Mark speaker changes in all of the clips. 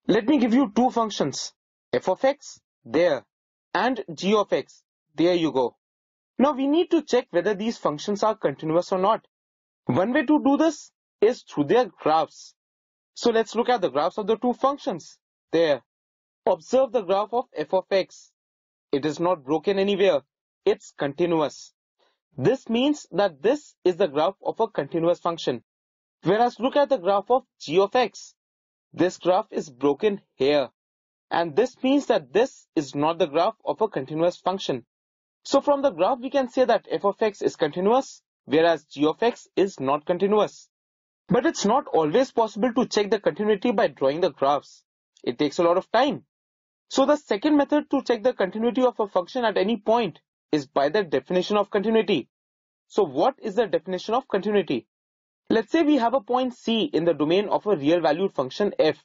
Speaker 1: Let me give you two functions, f of x, there, and g of x, there you go. Now we need to check whether these functions are continuous or not. One way to do this is through their graphs. So let's look at the graphs of the two functions. There. Observe the graph of f of x. It is not broken anywhere. It's continuous. This means that this is the graph of a continuous function. Whereas look at the graph of g of x. This graph is broken here. And this means that this is not the graph of a continuous function. So from the graph we can say that f of x is continuous, whereas g of x is not continuous. But it's not always possible to check the continuity by drawing the graphs. It takes a lot of time. So the second method to check the continuity of a function at any point is by the definition of continuity. So what is the definition of continuity? Let's say we have a point C in the domain of a real valued function f.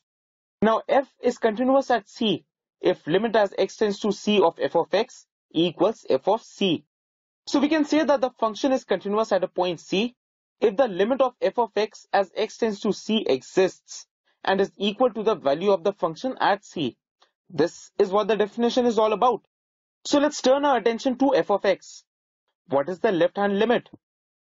Speaker 1: Now f is continuous at C if limit as x tends to C of f of x equals f of C. So we can say that the function is continuous at a point C if the limit of f of x as x tends to C exists and is equal to the value of the function at C. This is what the definition is all about. So let's turn our attention to f of x. What is the left hand limit?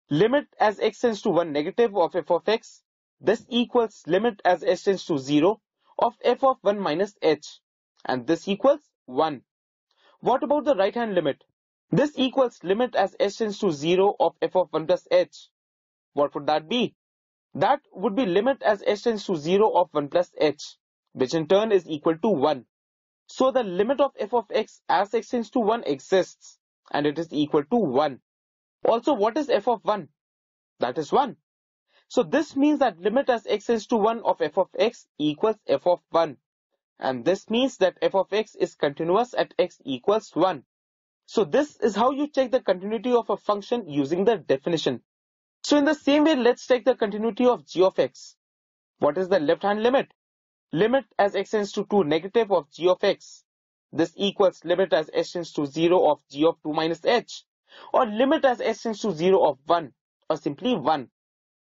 Speaker 1: Limit as x tends to 1 negative of f of x. This equals limit as h tends to 0 of f of 1 minus h. And this equals 1. What about the right hand limit? This equals limit as h tends to 0 of f of 1 plus h. What would that be? That would be limit as h tends to 0 of 1 plus h, which in turn is equal to 1. So the limit of f of x as x tends to 1 exists and it is equal to 1. Also, what is f of 1? That is 1. So this means that limit as x tends to 1 of f of x equals f of 1. And this means that f of x is continuous at x equals 1. So this is how you check the continuity of a function using the definition. So in the same way, let's check the continuity of g of x. What is the left hand limit? Limit as x tends to 2 negative of g of x. This equals limit as h tends to 0 of g of 2 minus h. Or limit as h tends to 0 of 1. Or simply 1.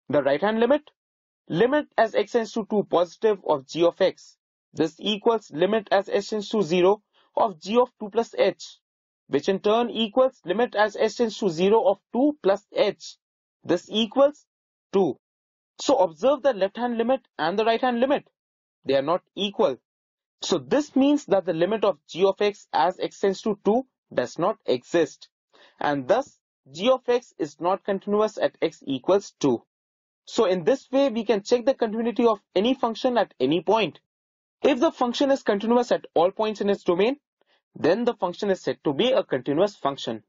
Speaker 1: The right hand limit? Limit as x tends to 2 positive of g of x. This equals limit as h tends to 0 of g of 2 plus h. Which in turn equals limit as h tends to 0 of 2 plus h. This equals 2. So observe the left hand limit and the right hand limit. They are not equal. So this means that the limit of g of x as x tends to 2 does not exist. And thus g of x is not continuous at x equals 2. So in this way we can check the continuity of any function at any point. If the function is continuous at all points in its domain, then the function is said to be a continuous function.